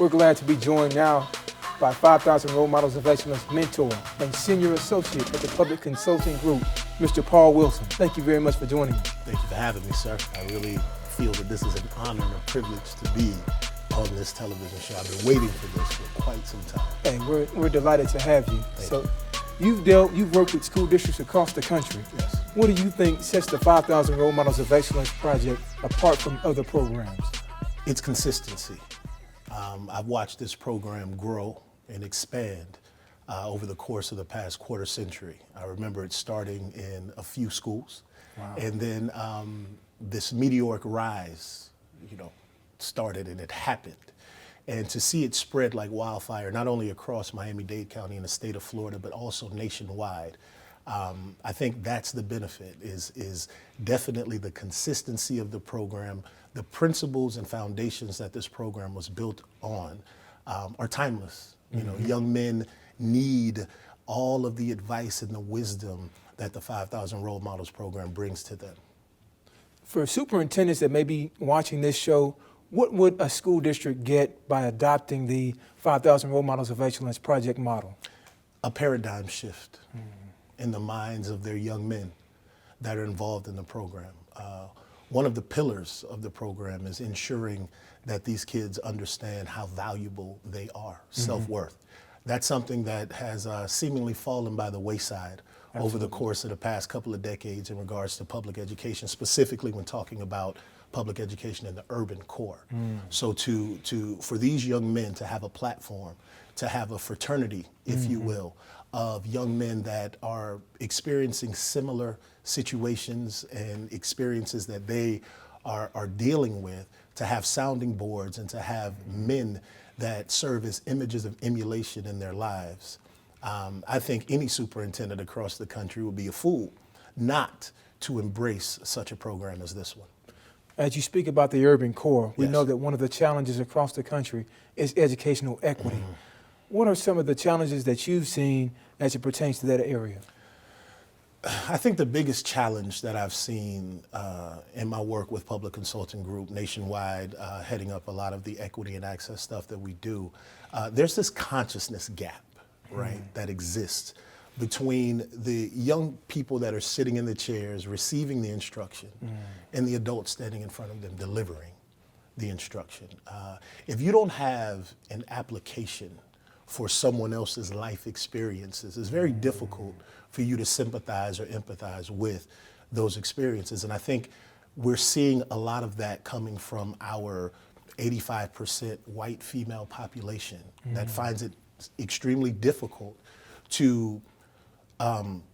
We're glad to be joined now by 5,000 Role Models of Excellence mentor and senior associate at the Public Consulting Group, Mr. Paul Wilson. Thank you very much for joining me. Thank you for having me, sir. I really feel that this is an honor and a privilege to be on this television show. I've been waiting for this for quite some time. Hey, we're delighted to have you. Thank you. You've worked with school districts across the country. Yes. What do you think sets the 5,000 Role Models of Excellence project apart from other programs? It's consistency. I've watched this program grow and expand over the course of the past quarter century. I remember it starting in a few schools. Wow. And then this meteoric rise, started and it happened. And to see it spread like wildfire, not only across Miami-Dade County and the state of Florida, but also nationwide, I think that's the benefit, is definitely the consistency of the program. The principles and foundations that this program was built on are timeless. Young men need all of the advice and the wisdom that the 5,000 Role Models program brings to them. For superintendents that may be watching this show, what would a school district get by adopting the 5,000 Role Models of Excellence project model? A paradigm shift in the minds of their young men that are involved in the program. One of the pillars of the program is ensuring that these kids understand how valuable they are, self-worth. That's something that has seemingly fallen by the wayside over the course of the past couple of decades in regards to public education, specifically when talking about public education in the urban core. So for these young men to have a platform, to have a fraternity, if you will, of young men that are experiencing similar situations and experiences that they are dealing with, to have sounding boards and to have men that serve as images of emulation in their lives. I think any superintendent across the country would be a fool not to embrace such a program as this one. As you speak about the urban core, we Yes. know that one of the challenges across the country is educational equity. What are some of the challenges that you've seen as it pertains to that area? I think the biggest challenge that I've seen in my work with Public Consulting Group nationwide, heading up a lot of the equity and access stuff that we do, there's this consciousness gap, right, that exists between the young people that are sitting in the chairs receiving the instruction and the adults standing in front of them delivering the instruction. If you don't have an application for someone else's life experiences, it's very difficult for you to sympathize or empathize with those experiences. And I think we're seeing a lot of that coming from our 85% white female population that finds it extremely difficult to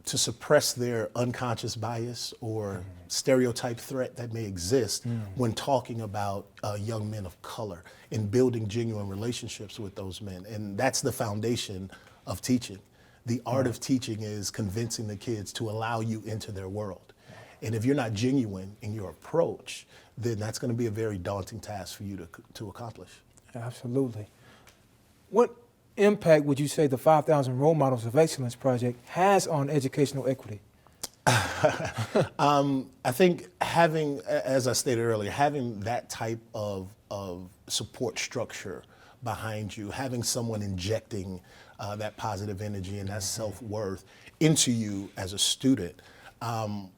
suppress their unconscious bias or stereotype threat that may exist when talking about young men of color and building genuine relationships with those men. And that's the foundation of teaching. The art of teaching is convincing the kids to allow you into their world. And if you're not genuine in your approach, then that's going to be a very daunting task for you to accomplish. Absolutely. What impact would you say the 5,000 Role Models of Excellence project has on educational equity? I think having, as I stated earlier, having that type of support structure behind you, having someone injecting that positive energy and that self-worth into you as a student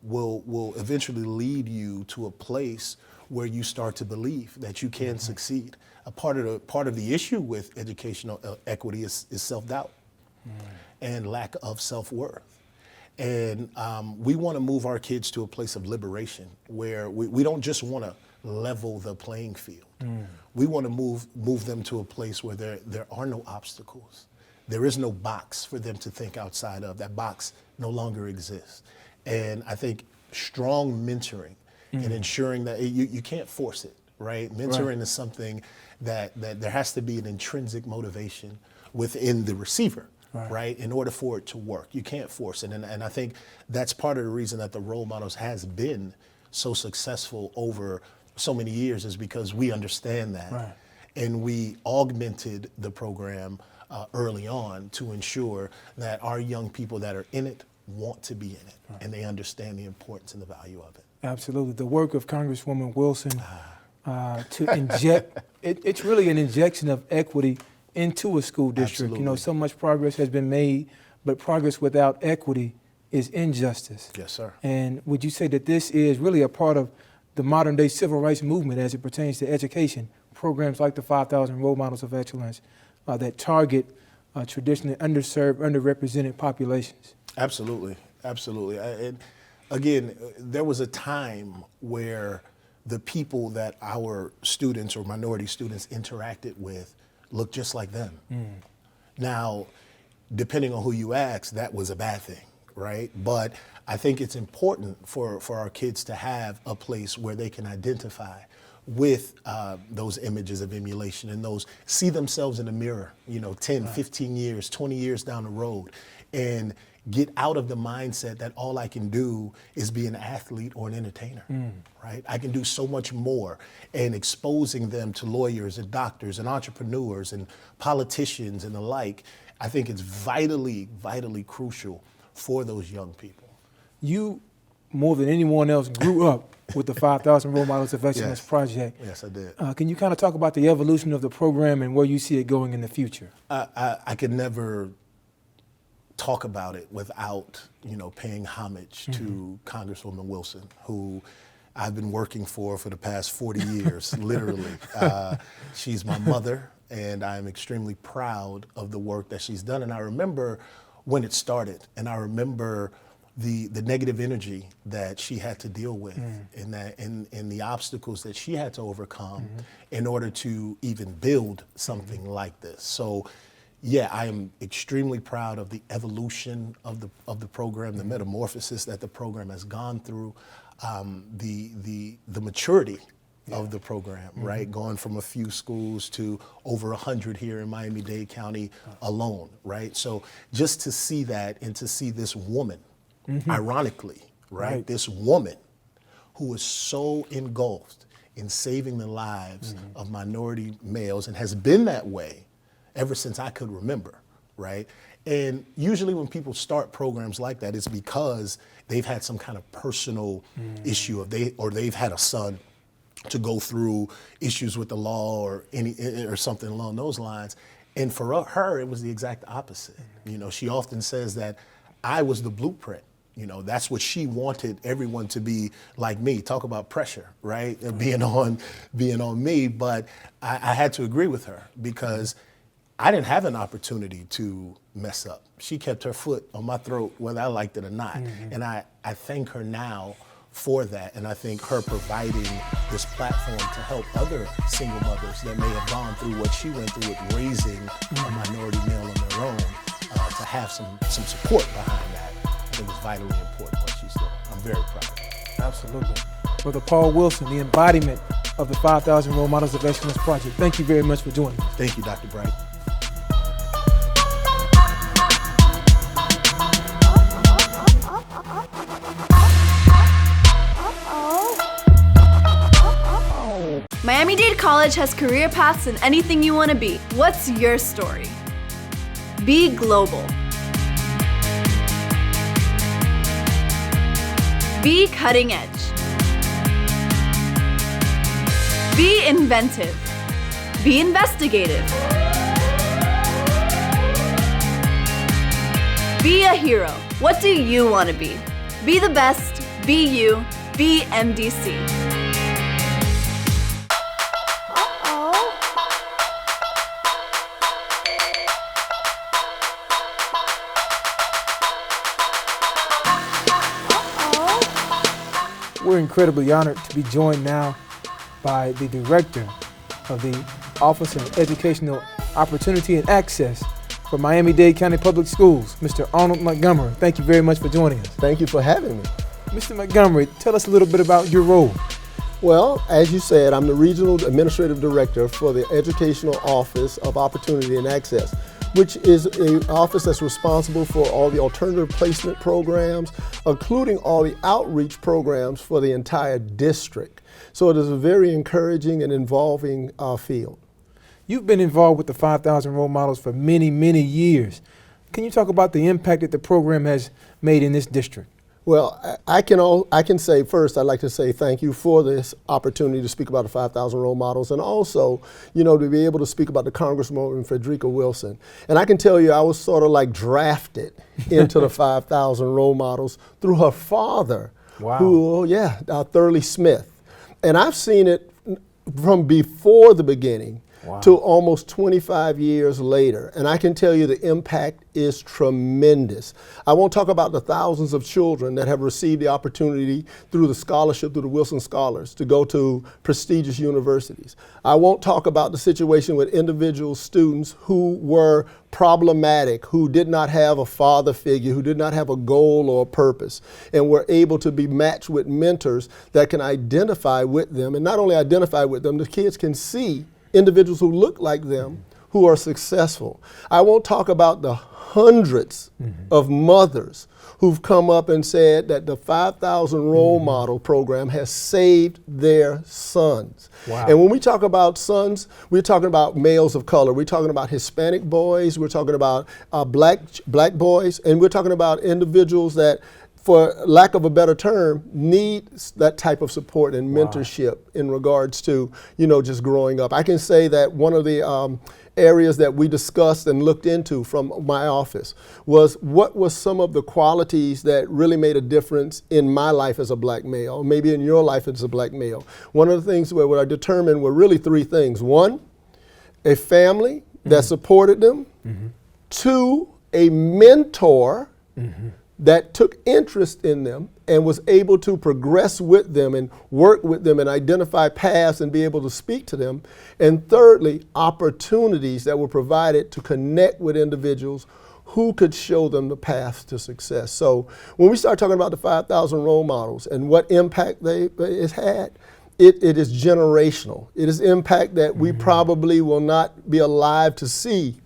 will eventually lead you to a place where you start to believe that you can succeed. A part of the issue with educational equity is self-doubt and lack of self-worth. And we want to move our kids to a place of liberation where we don't just want to level the playing field. We want to move them to a place where there are no obstacles. There is no box for them to think outside of. That box no longer exists. And I think strong mentoring and ensuring that you can't force it, right? Mentoring is something that there has to be an intrinsic motivation within the receiver. Right, in order for it to work. You can't force it. And I think that's part of the reason that the Role Models has been so successful over so many years, is because we understand that. Right. And we augmented the program early on to ensure that our young people that are in it want to be in it, and they understand the importance and the value of it. Absolutely. The work of Congresswoman Wilson to inject. It's really an injection of equity into a school district. Absolutely. You know, so much progress has been made, but progress without equity is injustice. Yes, sir. And would you say that this is really a part of the modern day civil rights movement as it pertains to education? Programs like the 5,000 Role Models of Excellence that target traditionally underserved, underrepresented populations. Absolutely, absolutely. And again, there was a time where the people that our students or minority students interacted with looked just like them. Now, depending on who you ask, that was a bad thing, right? But I think it's important for our kids to have a place where they can identify with those images of emulation and those see themselves in the mirror, 10, 15 years, 20 years down the road, and get out of the mindset that all I can do is be an athlete or an entertainer, right? I can do so much more, and exposing them to lawyers and doctors and entrepreneurs and politicians and the like, I think it's vitally, vitally crucial for those young people. You, more than anyone else, grew up with the 5,000 Role Models of Excellence project. Yes, I did. Can you kind of talk about the evolution of the program and where you see it going in the future? I could never talk about it without, paying homage to Congresswoman Wilson, who I've been working for the past 40 years, literally. She's my mother, and I'm extremely proud of the work that she's done. And I remember when it started, and I remember the negative energy that she had to deal with and the obstacles that she had to overcome in order to even build something like this. So yeah, I am extremely proud of the evolution of the program, the metamorphosis that the program has gone through, the maturity of the program, right? Going from a few schools to over 100 here in Miami-Dade County alone, right? So just to see that and to see this woman, ironically, right? This woman who is so engulfed in saving the lives of minority males and has been that way ever since I could remember, right? And usually when people start programs like that, it's because they've had some kind of personal issue, or they've had a son to go through issues with the law or something along those lines. And for her, it was the exact opposite. She often says that I was the blueprint. That's what she wanted everyone to be like me. Talk about pressure, right? Being on me. But I had to agree with her because I didn't have an opportunity to mess up. She kept her foot on my throat whether I liked it or not. And I thank her now for that. And I think her providing this platform to help other single mothers that may have gone through what she went through with raising a minority male on their own, to have some support behind that, I think is vitally important what she's doing. I'm very proud of her. Absolutely. Brother Paul Wilson, the embodiment of the 5,000 Role Models of Excellence project. Thank you very much for joining us. Thank you, Dr. Bright. Miami-Dade College has career paths in anything you want to be. What's your story? Be global. Be cutting edge. Be inventive. Be investigative. Be a hero. What do you want to be? Be the best. Be you. Be MDC. We're incredibly honored to be joined now by the Director of the Office of Educational Opportunity and Access for Miami-Dade County Public Schools, Mr. Arnold Montgomery. Thank you very much for joining us. Thank you for having me. Mr. Montgomery, tell us a little bit about your role. Well, as you said, I'm the Regional Administrative Director for the Educational Office of Opportunity and Access, which is an office that's responsible for all the alternative placement programs, including all the outreach programs for the entire district. So it is a very encouraging and involving field. You've been involved with the 5,000 Role Models for many, many years. Can you talk about the impact that the program has made in this district? Well, I can say first, I'd like to say thank you for this opportunity to speak about the 5,000 role models, and also, to be able to speak about the Congresswoman Frederica Wilson. And I can tell you, I was sort of like drafted into the 5,000 role models through her father, Thurley Smith. And I've seen it from before the beginning to almost 25 years later. And I can tell you the impact is tremendous. I won't talk about the thousands of children that have received the opportunity through the scholarship, through the Wilson Scholars, to go to prestigious universities. I won't talk about the situation with individual students who were problematic, who did not have a father figure, who did not have a goal or a purpose, and were able to be matched with mentors that can identify with them. And not only identify with them, the kids can see individuals who look like them, who are successful. I won't talk about the hundreds of mothers who've come up and said that the 5,000 role model program has saved their sons. Wow. And when we talk about sons, we're talking about males of color. We're talking about Hispanic boys. We're talking about black boys. And we're talking about individuals that, for lack of a better term, need that type of support and mentorship in regards to, just growing up. I can say that one of the areas that we discussed and looked into from my office was what was some of the qualities that really made a difference in my life as a black male, maybe in your life as a black male. One of the things what I determined were really three things. One, a family that supported them. Two, a mentor that took interest in them and was able to progress with them and work with them and identify paths and be able to speak to them. And thirdly, opportunities that were provided to connect with individuals who could show them the path to success. So when we start talking about the 5,000 role models and what impact it's had, it is generational. It is impact that we probably will not be alive to see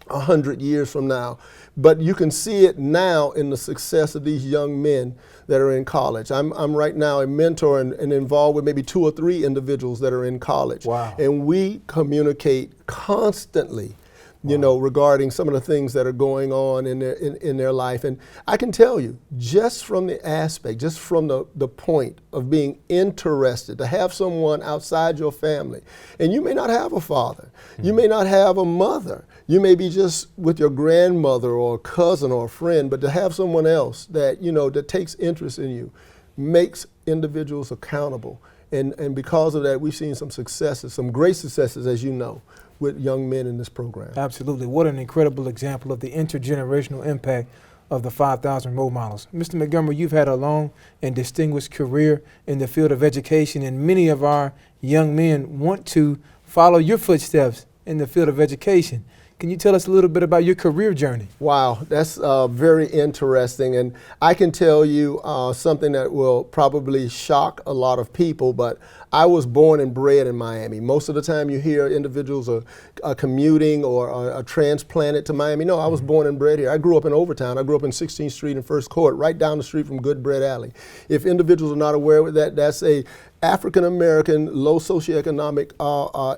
100 years from now. But you can see it now in the success of these young men that are in college. I'm right now a mentor and involved with maybe 2 or 3 individuals that are in college. Wow. And we communicate constantly, regarding some of the things that are going on in their life. And I can tell you, just from the aspect, just from the point of being interested, to have someone outside your family, and you may not have a father, you may not have a mother, you may be just with your grandmother or a cousin or a friend, but to have someone else that, that takes interest in you makes individuals accountable. And because of that, we've seen some successes, some great successes, as you know, with young men in this program. Absolutely. What an incredible example of the intergenerational impact of the 5,000 role models. Mr. Montgomery, you've had a long and distinguished career in the field of education, and many of our young men want to follow your footsteps in the field of education. Can you tell us a little bit about your career journey? Wow, that's very interesting. And I can tell you something that will probably shock a lot of people, but I was born and bred in Miami. Most of the time you hear individuals are commuting or are transplanted to Miami. No, I was born and bred here. I grew up in Overtown. I grew up in 16th Street and First Court, right down the street from Good Bread Alley. If individuals are not aware of that, that's a African-American, low socioeconomic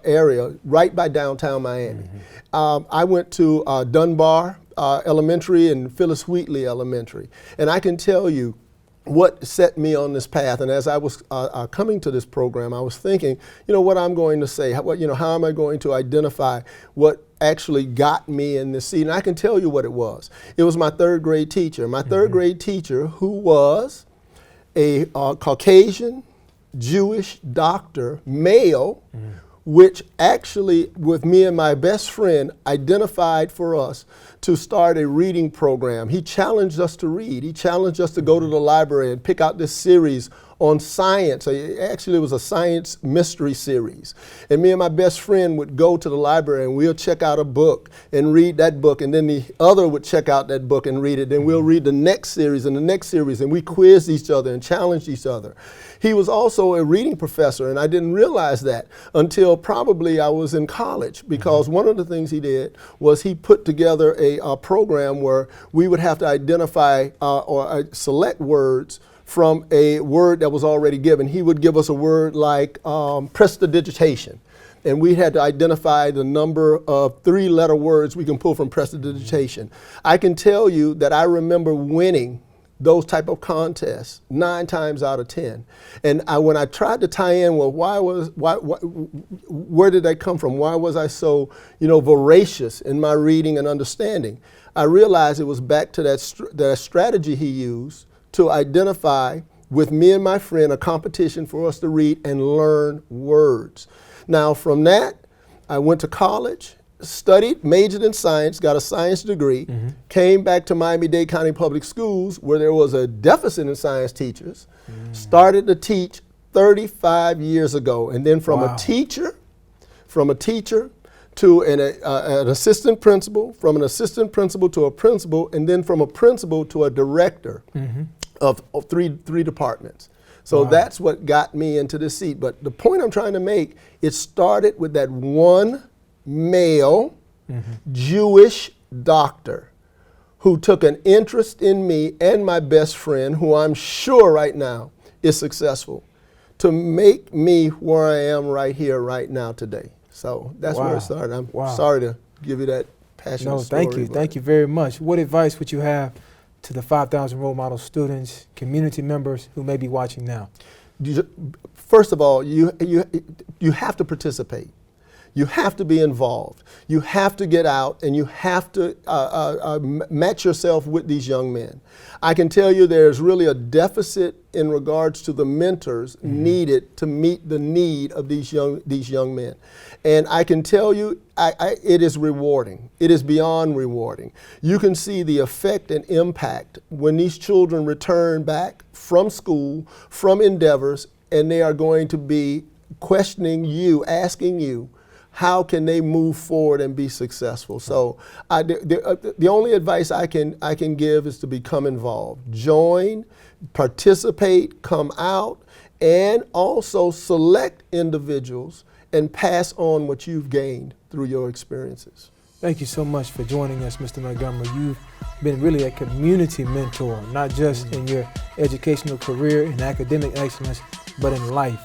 area right by downtown Miami. I went to Dunbar Elementary and Phyllis Wheatley Elementary. And I can tell you what set me on this path. And as I was coming to this program, I was thinking, what I'm going to say, how am I going to identify what actually got me in this seat? And I can tell you what it was. It was my 3rd grade teacher. My 3rd grade teacher, who was a Caucasian, Jewish doctor, male, which actually, with me and my best friend, identified for us to start a reading program. He challenged us to read. He challenged us to go to the library and pick out this series on science. Actually, it was a science mystery series. And me and my best friend would go to the library and we'll check out a book and read that book. And then the other would check out that book and read it. Then we'll read the next series and the next series. And we quizzed each other and challenged each other. He was also a reading professor, and I didn't realize that until probably I was in college, because one of the things he did was he put together a program where we would have to identify or select words from a word that was already given. He would give us a word like prestidigitation. And we had to identify the number of 3-letter words we can pull from prestidigitation. I can tell you that I remember winning those type of contests 9 times out of 10. And when I tried to tie in, well, where did that come from? Why was I so, voracious in my reading and understanding? I realized it was back to that strategy he used to identify with me and my friend a competition for us to read and learn words. Now, from that, I went to college, studied, majored in science, got a science degree, came back to Miami-Dade County Public Schools where there was a deficit in science teachers, started to teach 35 years ago. And then from a teacher to an assistant principal, from an assistant principal to a principal, and then from a principal to a director of three departments. So that's what got me into this seat. But the point I'm trying to make, it started with that one male Jewish doctor who took an interest in me and my best friend, who I'm sure right now is successful, to make me where I am right here, right now, today. So that's where it started. I'm sorry to give you that passionate story. No, thank you. Thank you very much. What advice would you have to the 5,000 role model students, community members who may be watching now? First of all, you have to participate. You have to be involved. You have to get out and you have to match yourself with these young men. I can tell you there's really a deficit in regards to the mentors needed to meet the need of these young men. And I can tell you it is rewarding. It is beyond rewarding. You can see the effect and impact when these children return back from school, from endeavors, and they are going to be questioning you, asking you, how can they move forward and be successful? So the only advice I can give is to become involved. Join, participate, come out, and also select individuals and pass on what you've gained through your experiences. Thank you so much for joining us, Mr. Montgomery. You've been really a community mentor, not just in your educational career and academic excellence, but in life.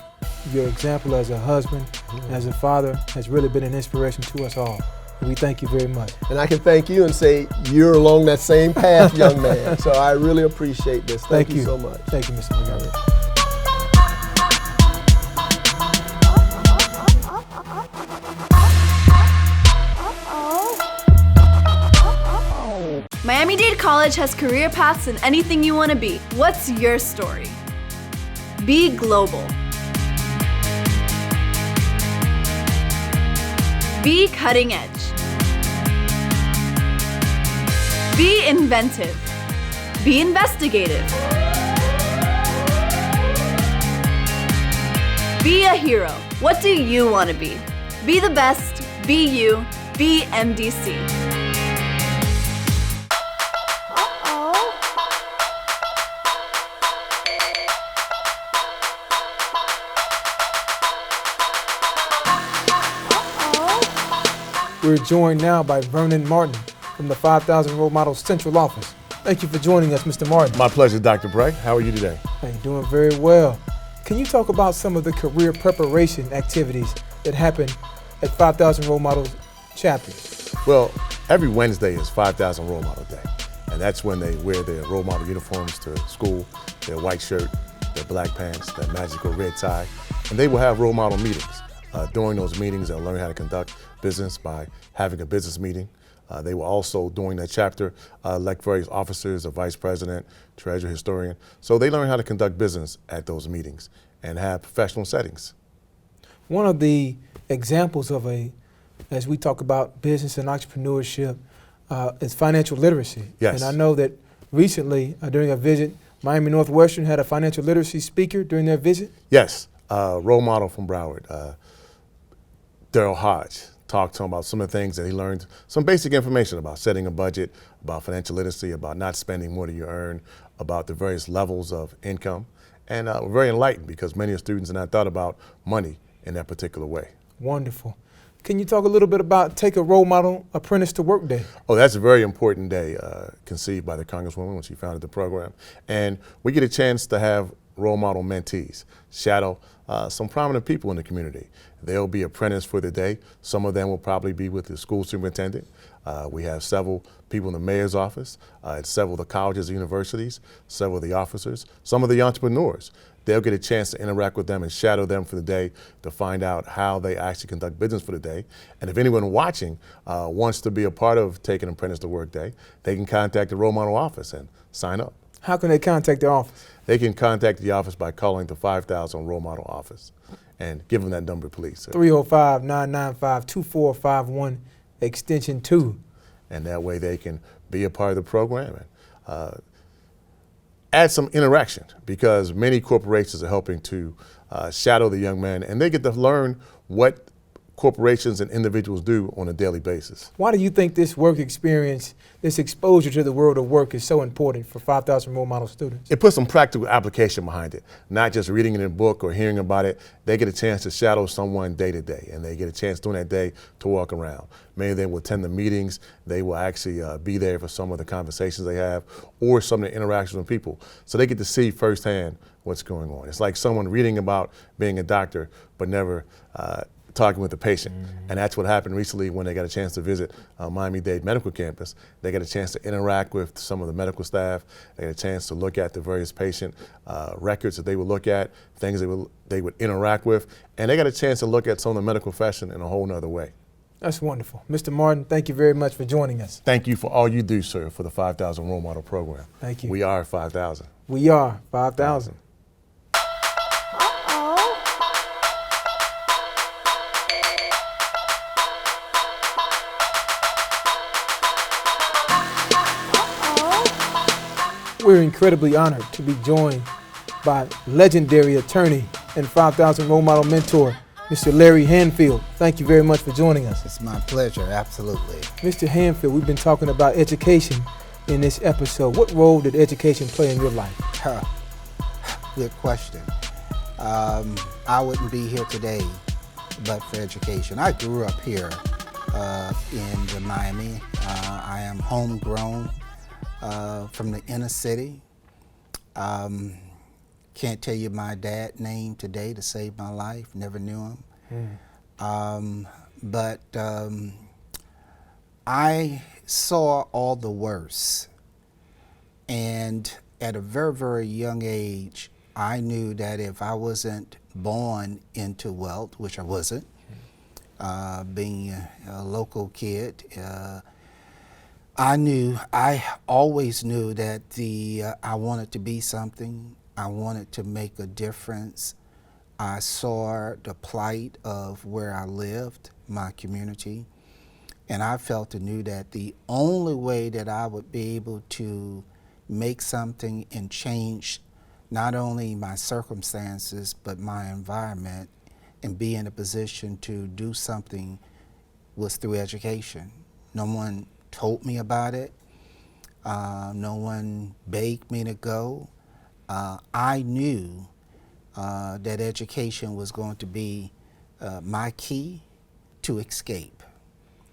Your example as a husband, as a father, has really been an inspiration to us all. And we thank you very much. And I can thank you and say you're along that same path, young man. So I really appreciate this. Thank you so much. Thank you, Mr. Montgomery. Miami-Dade College has career paths in anything you want to be. What's your story? Be global. Be cutting edge. Be inventive. Be investigative. Be a hero. What do you want to be? Be the best. Be you. Be MDC. We're joined now by Vernon Martin from the 5,000 Role Models Central Office. Thank you for joining us, Mr. Martin. My pleasure, Dr. Bray. How are you today? Hey, doing very well. Can you talk about some of the career preparation activities that happen at 5,000 Role Models chapters? Well, every Wednesday is 5,000 Role Model Day, and that's when they wear their role model uniforms to school, their white shirt, their black pants, their magical red tie, and they will have role model meetings. During those meetings, they'll learn how to conduct business by having a business meeting. They will also, during that chapter, elect various officers, a vice president, treasurer, historian. So they learn how to conduct business at those meetings and have professional settings. One of the examples of as we talk about business and entrepreneurship, is financial literacy. Yes. And I know that recently, during a visit, Miami Northwestern had a financial literacy speaker during their visit. Yes, role model from Broward, Daryl Hodge, talked to him about some of the things that he learned, some basic information about setting a budget, about financial literacy, about not spending more than you earn, about the various levels of income. And we're very enlightened because many of the students have not thought about money in that particular way. Wonderful. Can you talk a little bit about Take a Role Model Apprentice to Work Day? Oh, that's a very important day conceived by the Congresswoman when she founded the program. And we get a chance to have role model mentees shadow some prominent people in the community. They'll be apprentice for the day. Some of them will probably be with the school superintendent. We have several people in the mayor's office, at several of the colleges and universities, several of the officers, some of the entrepreneurs. They'll get a chance to interact with them and shadow them for the day to find out how they actually conduct business for the day. And if anyone watching wants to be a part of taking an apprentice to work day, they can contact the role model office and sign up. How can they contact the office? They can contact the office by calling the 5000 role model office and give them that number, please, sir. 305-995-2451, extension 2. And that way they can be a part of the program and add some interaction, because many corporations are helping to shadow the young man, and they get to learn what corporations and individuals do on a daily basis. Why do you think this work experience, this exposure to the world of work is so important for 5,000 role model students? It puts some practical application behind it, not just reading it in a book or hearing about it. They get a chance to shadow someone day to day, and they get a chance during that day to walk around. Many of them will attend the meetings. They will actually be there for some of the conversations they have or some of the interactions with people. So they get to see firsthand what's going on. It's like someone reading about being a doctor but never talking with the patient. And that's what happened recently when they got a chance to visit Miami-Dade Medical Campus. They got a chance to interact with some of the medical staff. They got a chance to look at the various patient records that they would look at, things they would interact with, and they got a chance to look at some of the medical profession in a whole nother way. That's wonderful. Mr. Martin, thank you very much for joining us. Thank you for all you do, sir, for the 5,000 Role Model Program. Thank you. We are 5,000. We are 5,000. We're incredibly honored to be joined by legendary attorney and 5,000 role model mentor, Mr. Larry Hanfield. Thank you very much for joining us. It's my pleasure, absolutely. Mr. Hanfield, we've been talking about education in this episode. What role did education play in your life? Good question. I wouldn't be here today but for education. I grew up here in Miami. I am homegrown from the inner city. Can't tell you my dad's name today to save my life. Never knew him. But I saw all the worst. And at a very, very young age, I knew that if I wasn't born into wealth, which I wasn't, being a local kid, I always knew that I wanted to be something. I wanted to make a difference. I saw the plight of where I lived, my community, and I felt and knew that the only way that I would be able to make something and change not only my circumstances but my environment and be in a position to do something was through education. No one told me about it. No one begged me to go. I knew that education was going to be my key to escape,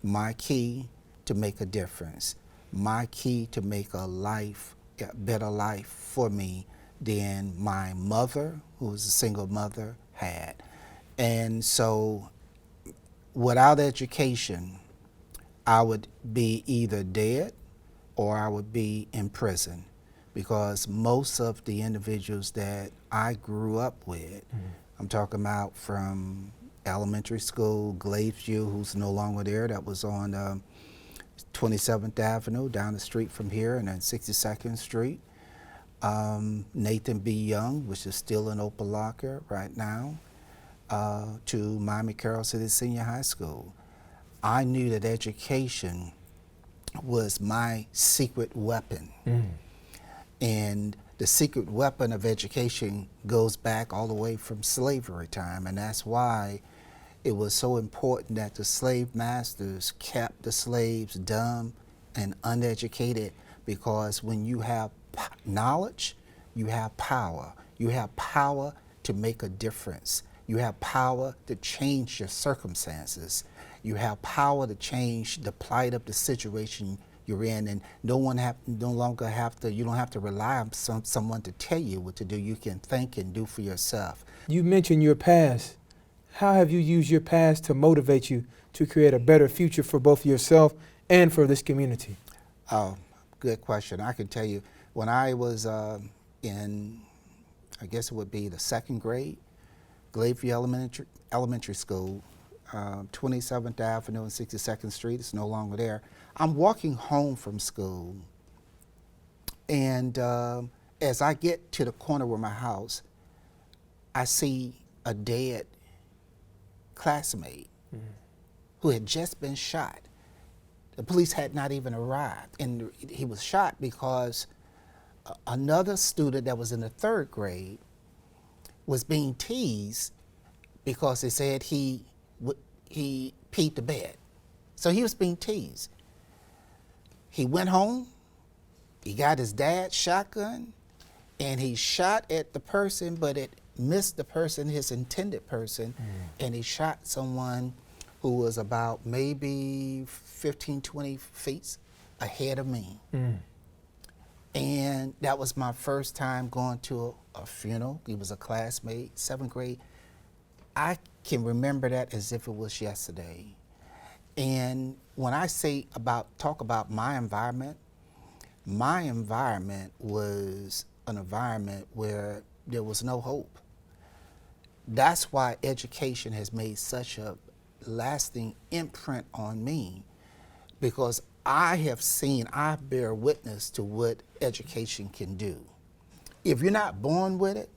my key to make a difference, my key to make a better life for me than my mother, who was a single mother, had. And so without education, I would be either dead or I would be in prison, because most of the individuals that I grew up with, I'm talking about from elementary school, Gladesview, who's no longer there, that was on 27th Avenue, down the street from here, and then 62nd Street. Nathan B. Young, which is still in Opelika right now, to Miami Carroll City Senior High School. I knew that education was my secret weapon. And the secret weapon of education goes back all the way from slavery time, and that's why it was so important that the slave masters kept the slaves dumb and uneducated, because when you have knowledge, you have power. You have power to make a difference. You have power to change your circumstances. You have power to change the plight of the situation you're in, and you don't have to rely on someone to tell you what to do. You can think and do for yourself. You mentioned your past. How have you used your past to motivate you to create a better future for both yourself and for this community? Oh, good question. I can tell you, when I was in, I guess it would be the second grade, Gladeview Elementary School, 27th Avenue and 62nd Street, it's no longer there. I'm walking home from school, and as I get to the corner of my house, I see a dead classmate who had just been shot. The police had not even arrived, and he was shot because another student that was in the third grade was being teased because they said he peed the bed. So he was being teased. He went home, he got his dad's shotgun, and he shot at the person, but it missed the person, his intended person, and he shot someone who was about maybe 15, 20 feet ahead of me. And that was my first time going to a funeral. He was a classmate, 7th grade. I can remember that as if it was yesterday. And when I talk about my environment was an environment where there was no hope. That's why education has made such a lasting imprint on me, because I bear witness to what education can do. If you're not born with it,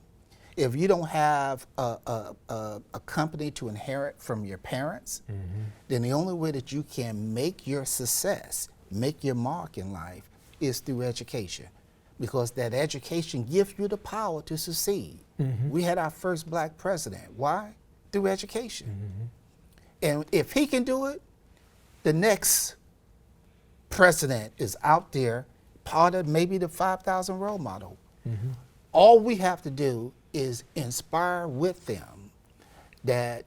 if you don't have a company to inherit from your parents, then the only way that you can make your success, make your mark in life, is through education. Because that education gives you the power to succeed. We had our first black president. Why? Through education. And if he can do it, the next president is out there, part of maybe the 5,000 role model. All we have to do is inspire with them that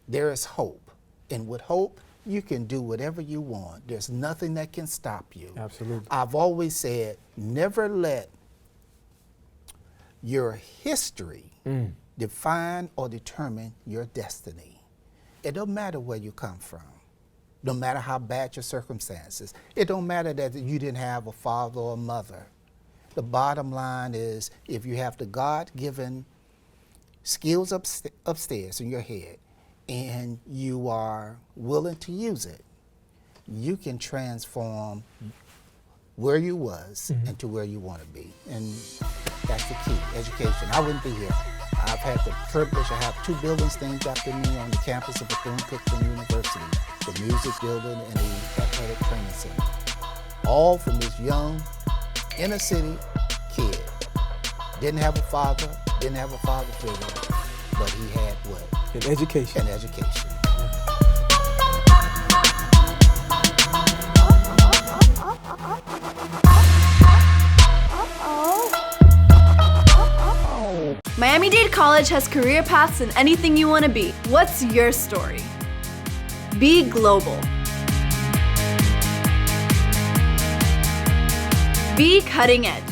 there is hope. And with hope, you can do whatever you want. There's nothing that can stop you. Absolutely. I've always said, never let your history define or determine your destiny. It don't matter where you come from. No matter how bad your circumstances. It don't matter that you didn't have a father or a mother. The bottom line is, if you have the God-given skills upstairs in your head and you are willing to use it, you can transform where you was into where you want to be. And that's the key, education. I wouldn't be here. I've had the privilege, I have 2 buildings named after me on the campus of Bethune-Cookman University, the music building and the athletic training center. All from this young inner city kid. Didn't have a father figure, but he had what? An education. An education. Miami-Dade College has career paths in anything you want to be. What's your story? Be global. Be cutting edge.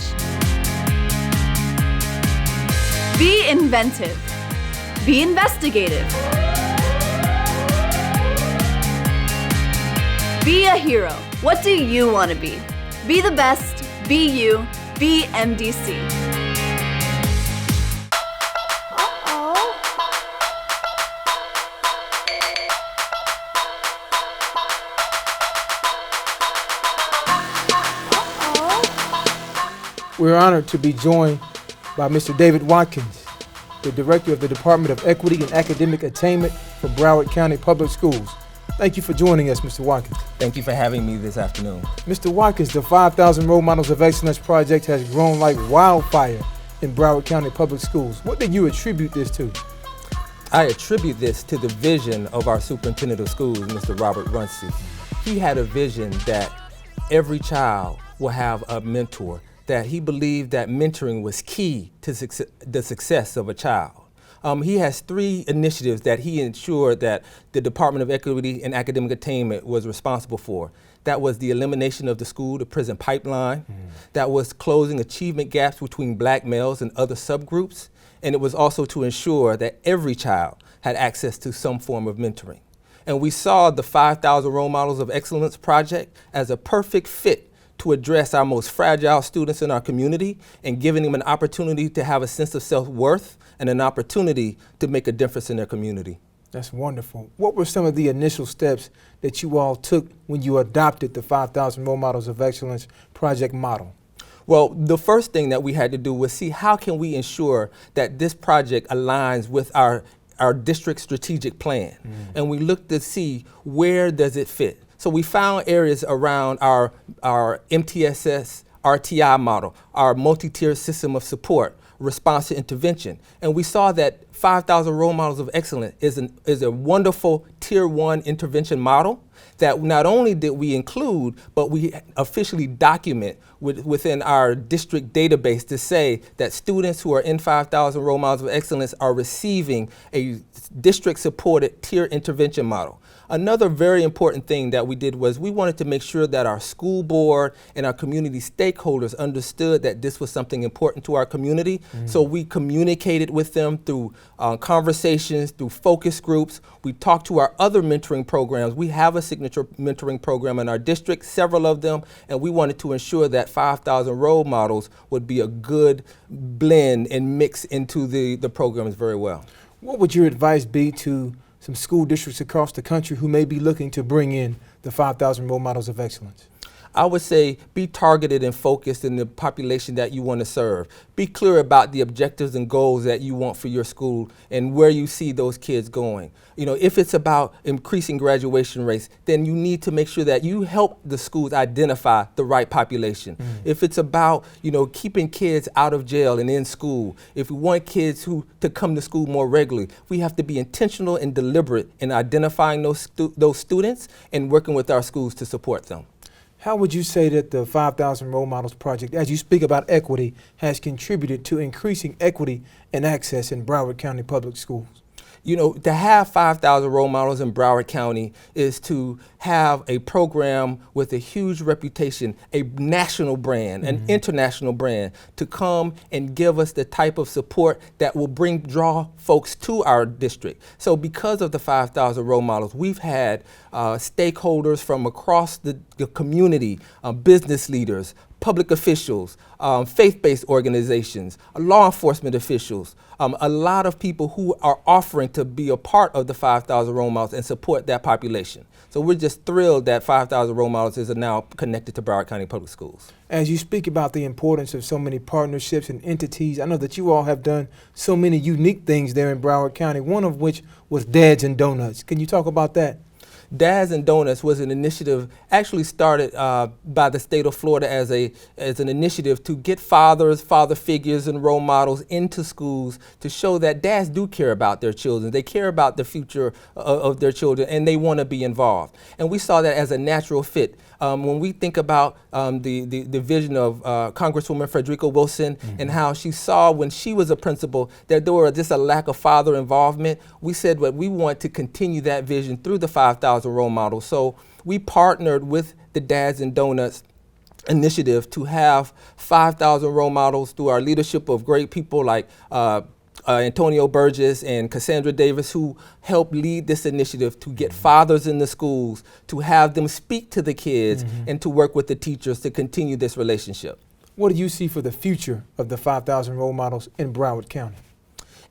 Be inventive. Be investigative. Be a hero. What do you want to be? Be the best. Be you. Be MDC. We're honored to be joined by Mr. David Watkins, the Director of the Department of Equity and Academic Attainment for Broward County Public Schools. Thank you for joining us, Mr. Watkins. Thank you for having me this afternoon. Mr. Watkins, the 5,000 Role Models of Excellence project has grown like wildfire in Broward County Public Schools. What do you attribute this to? I attribute this to the vision of our superintendent of schools, Mr. Robert Runcie. He had a vision that every child will have a mentor, that he believed that mentoring was key to the success of a child. He has 3 initiatives that he ensured that the Department of Equity and Academic Attainment was responsible for. That was the elimination of the school-to-prison pipeline. That was closing achievement gaps between black males and other subgroups. And it was also to ensure that every child had access to some form of mentoring. And we saw the 5,000 Role Models of Excellence project as a perfect fit to address our most fragile students in our community and giving them an opportunity to have a sense of self-worth and an opportunity to make a difference in their community. That's wonderful. What were some of the initial steps that you all took when you adopted the 5,000 Role Models of Excellence project model? Well, the first thing that we had to do was see how can we ensure that this project aligns with our district strategic plan. And we looked to see where does it fit. So we found areas around our MTSS RTI model, our multi-tier system of support, response to intervention. And we saw that 5,000 Role Models of Excellence is a wonderful Tier 1 intervention model that not only did we include, but we officially document within our district database to say that students who are in 5,000 Role Models of Excellence are receiving a district-supported tier intervention model. Another very important thing that we did was we wanted to make sure that our school board and our community stakeholders understood that this was something important to our community. So we communicated with them through conversations, through focus groups. We talked to our other mentoring programs. We have a signature mentoring program in our district, several of them, and we wanted to ensure that 5,000 role models would be a good blend and mix into the programs very well. What would your advice be to some school districts across the country who may be looking to bring in the 5,000 Role Models of Excellence? I would say be targeted and focused in the population that you want to serve. Be clear about the objectives and goals that you want for your school and where you see those kids going. You know, if it's about increasing graduation rates, then you need to make sure that you help the schools identify the right population. If it's about, you know, keeping kids out of jail and in school, if we want kids to come to school more regularly, we have to be intentional and deliberate in identifying those students and working with our schools to support them. How would you say that the 5,000 Role Models project, as you speak about equity, has contributed to increasing equity and access in Broward County Public Schools? You know, to have 5,000 role models in Broward County is to have a program with a huge reputation, a national brand, an international brand, to come and give us the type of support that will draw folks to our district. So because of the 5,000 role models, we've had stakeholders from across the community, business leaders, public officials, faith-based organizations, law enforcement officials, a lot of people who are offering to be a part of the 5,000 role models and support that population. So we're just thrilled that 5,000 role models is now connected to Broward County Public Schools. As you speak about the importance of so many partnerships and entities, I know that you all have done so many unique things there in Broward County, one of which was Dads and Donuts. Can you talk about that? Dads and Donuts was an initiative actually started by the state of Florida as an initiative to get father figures and role models into schools to show that dads do care about their children. They care about the future of their children and they want to be involved. And we saw that as a natural fit. When we think about the vision of Congresswoman Frederica Wilson and how she saw when she was a principal that there was just a lack of father involvement, we said what we want to continue that vision through the 5,000 role models. So we partnered with the Dads and Donuts initiative to have 5,000 role models through our leadership of great people like Antonio Burgess and Cassandra Davis, who helped lead this initiative to get fathers in the schools, to have them speak to the kids and to work with the teachers to continue this relationship. What do you see for the future of the 5,000 role models in Broward County?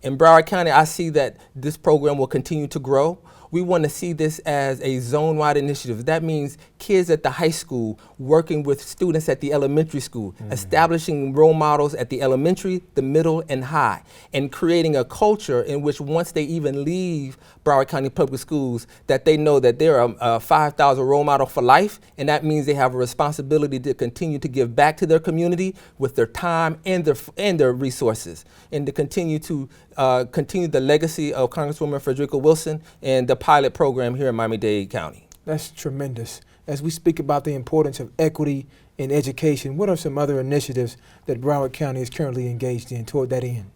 In Broward County, I see that this program will continue to grow. We want to see this as a zone-wide initiative. That means kids at the high school working with students at the elementary school, establishing role models at the elementary, the middle, and high, and creating a culture in which once they even leave Broward County Public Schools, that they know that they're a 5,000 role model for life, and that means they have a responsibility to continue to give back to their community with their time and their resources, and to continue the legacy of Congresswoman Frederica Wilson and the pilot program here in Miami-Dade County. That's tremendous. As we speak about the importance of equity in education, what are some other initiatives that Broward County is currently engaged in toward that end?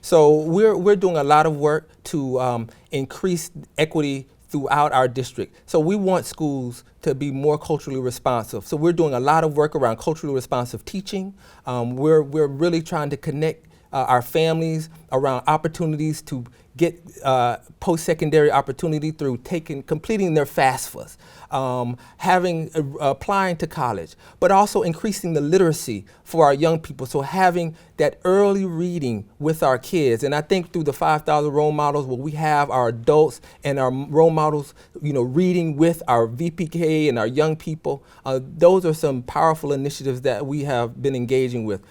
So we're doing a lot of work to increase equity throughout our district. So we want schools to be more culturally responsive. So we're doing a lot of work around culturally responsive teaching. We're really trying to connect our families around opportunities to get post-secondary opportunity through completing their FAFSAs, applying to college, but also increasing the literacy for our young people. So having that early reading with our kids. And I think through the 5,000 role models, where we have our adults and our role models, reading with our VPK and our young people, those are some powerful initiatives that we have been engaging with.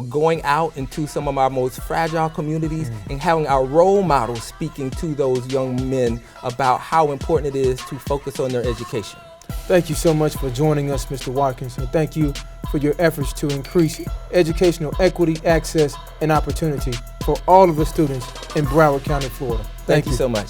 Going out into some of our most fragile communities and having our role models speaking to those young men about how important it is to focus on their education. Thank you so much for joining us, Mr. Watkins, and thank you for your efforts to increase educational equity, access, and opportunity for all of the students in Broward County, Florida. Thank you so much.